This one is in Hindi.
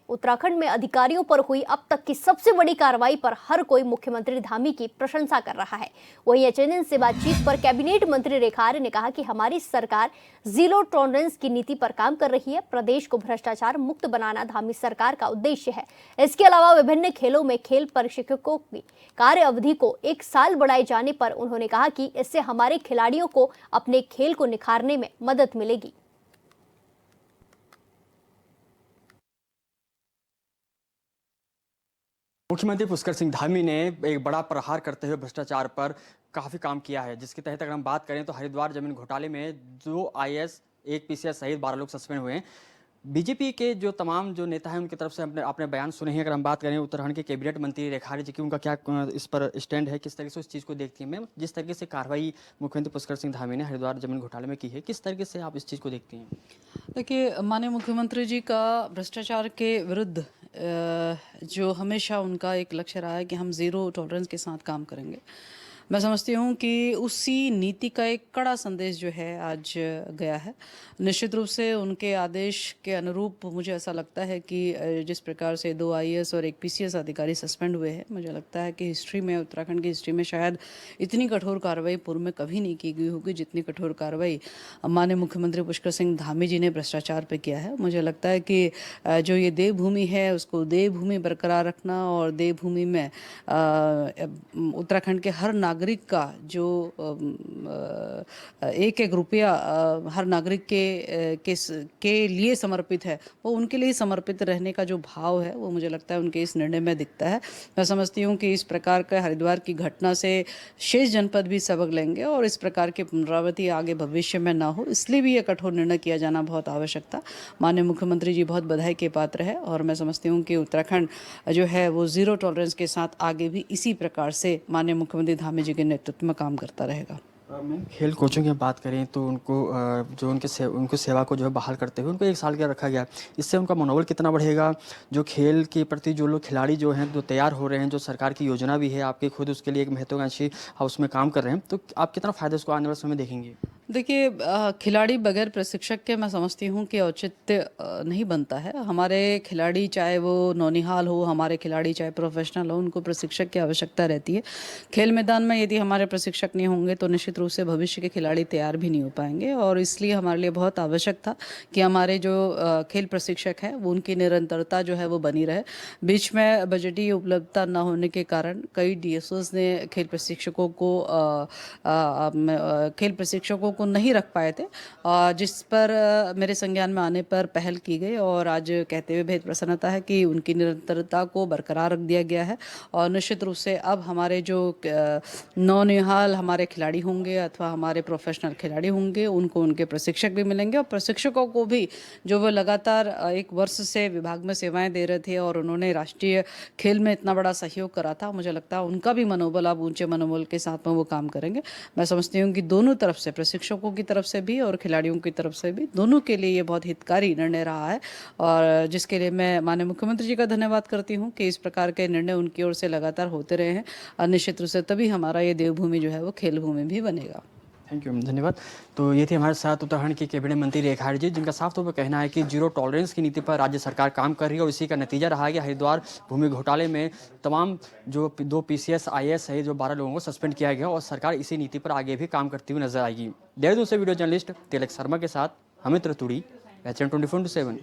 उत्तराखंड में अधिकारियों पर हुई अब तक की सबसे बड़ी कार्रवाई पर हर कोई मुख्यमंत्री धामी की प्रशंसा कर रहा है। वहीं एचएनएन से बातचीत पर कैबिनेट मंत्री रेखा आर्य ने कहा कि हमारी सरकार जीरो टॉलरेंस की नीति पर काम कर रही है। प्रदेश को भ्रष्टाचार मुक्त बनाना धामी सरकार का उद्देश्य है। इसके अलावा विभिन्न खेलों में खेल प्रशिक्षकों की कार्य अवधि को 1 साल बढ़ाए जाने पर उन्होंने कहा कि इससे हमारे खिलाड़ियों को अपने खेल को निखारने में मदद मिलेगी। मुख्यमंत्री पुष्कर सिंह धामी ने एक बड़ा प्रहार करते हुए भ्रष्टाचार पर काफ़ी काम किया है, जिसके तहत अगर हम बात करें तो हरिद्वार जमीन घोटाले में 2 आईएएस, 1 पीसीएस सहित 12 लोग सस्पेंड हुए हैं। बीजेपी के जो तमाम जो नेता हैं उनकी तरफ से आपने बयान सुने हैं। अगर हम बात करें उत्तराखंड के कैबिनेट मंत्री रेखा आर्य जी की, उनका क्या इस पर स्टैंड है, किस तरीके से उस चीज़ को देखती हैं? मैम, जिस तरीके से कार्रवाई मुख्यमंत्री पुष्कर सिंह धामी ने हरिद्वार जमीन घोटाले में की है, किस तरीके से आप इस चीज़ को देखती हैं? देखिए, माननीय मुख्यमंत्री जी का भ्रष्टाचार के विरुद्ध जो हमेशा उनका एक लक्ष्य रहा है कि हम ज़ीरो टॉलरेंस के साथ काम करेंगे। मैं समझती हूँ कि उसी नीति का एक कड़ा संदेश जो है आज गया है। निश्चित रूप से उनके आदेश के अनुरूप मुझे ऐसा लगता है कि जिस प्रकार से 2 आईएएस और 1 पीसीएस अधिकारी सस्पेंड हुए हैं, मुझे लगता है कि हिस्ट्री में, उत्तराखंड की हिस्ट्री में शायद इतनी कठोर कार्रवाई पूर्व में कभी नहीं की गई होगी जितनी कठोर कार्रवाई माननीय मुख्यमंत्री पुष्कर सिंह धामी जी ने भ्रष्टाचार पे किया है। मुझे लगता है कि जो ये देवभूमि है उसको देवभूमि बरकरार रखना और देवभूमि में उत्तराखंड के हर नागरिक का जो 1-1 रुपया हर नागरिक के लिए समर्पित है, वो उनके लिए समर्पित रहने का जो भाव है वो मुझे लगता है उनके इस निर्णय में दिखता है। मैं समझती हूँ कि इस प्रकार का हरिद्वार की घटना से शेष जनपद भी सबक लेंगे और इस प्रकार की पुनरावृत्ति आगे भविष्य में ना हो, इसलिए भी ये कठोर निर्णय किया जाना बहुत आवश्यक था। माननीय मुख्यमंत्री जी बहुत बधाई के पात्र है और मैं समझती हूँ कि उत्तराखंड जो है वो ज़ीरो टॉलरेंस के साथ आगे भी इसी प्रकार से माननीय मुख्यमंत्री धामी जी के नेतृत्व में काम करता रहेगा। मैम, खेल कोचों की बात करें तो उनको जो उनको सेवा को जो है बहाल करते हुए उनको 1 साल का रखा गया। इससे उनका मनोबल कितना बढ़ेगा? जो खेल के प्रति जो लोग खिलाड़ी जो हैं जो तैयार हो रहे हैं, जो सरकार की योजना भी है, आपके खुद उसके लिए एक महत्वाकांक्षी हाउस में काम कर रहे हैं, तो आप कितना फ़ायदा उसको आने वाले समय में देखेंगे? देखिए, खिलाड़ी बगैर प्रशिक्षक के मैं समझती हूँ कि औचित्य नहीं बनता है। हमारे खिलाड़ी चाहे वो नौनिहाल हो, हमारे खिलाड़ी चाहे प्रोफेशनल हो, उनको प्रशिक्षक की आवश्यकता रहती है। खेल मैदान में यदि हमारे प्रशिक्षक नहीं होंगे तो निश्चित रूप से भविष्य के खिलाड़ी तैयार भी नहीं हो पाएंगे और इसलिए हमारे लिए बहुत आवश्यक था कि हमारे जो खेल प्रशिक्षक हैं वो उनकी निरंतरता जो है वो बनी रहे। बीच में बजटीय उपलब्धता न होने के कारण कई डीएसओज ने खेल प्रशिक्षकों को नहीं रख पाए थे, जिस पर मेरे संज्ञान में आने पर पहल की गई और आज कहते हुए बेहद प्रसन्नता है कि उनकी निरंतरता को बरकरार रख दिया गया है। और निश्चित रूप से अब हमारे जो नौनिहाल हमारे खिलाड़ी होंगे अथवा हमारे प्रोफेशनल खिलाड़ी होंगे, उनको उनके प्रशिक्षक भी मिलेंगे और प्रशिक्षकों को भी जो वो लगातार 1 वर्ष से विभाग में सेवाएं दे रहे थे और उन्होंने राष्ट्रीय खेल में इतना बड़ा सहयोग करा था, मुझे लगता है उनका भी मनोबल अब ऊंचे मनोबल के साथ में वो काम करेंगे। मैं समझती हूँ कि दोनों तरफ से, प्रशिक्षकों की तरफ से भी और खिलाड़ियों की तरफ से भी, दोनों के लिए ये बहुत हितकारी निर्णय रहा है और जिसके लिए मैं माननीय मुख्यमंत्री जी का धन्यवाद करती हूँ कि इस प्रकार के निर्णय उनकी ओर से लगातार होते रहे हैं और निश्चित रूप से तभी हमारा ये देवभूमि जो है वो खेल भूमि भी बनेगा। थैंक यू, धन्यवाद। तो ये थी हमारे साथ उत्तराखंड की कैबिनेट मंत्री रेखा आर्य जी, जिनका साफ तौर पर कहना है कि जीरो टॉलरेंस की नीति पर राज्य सरकार काम कर रही है और इसी का नतीजा रहा है कि हरिद्वार भूमि घोटाले में तमाम जो 2 पीसीएस आईएएस है, जो 12 लोगों को सस्पेंड किया गया और सरकार इसी नीति पर आगे भी काम करती हुई नजर आएगी। देहरादून से वीडियो जर्नलिस्ट तिलक शर्मा के साथ अमित रतूड़ी, एचएन 24/7।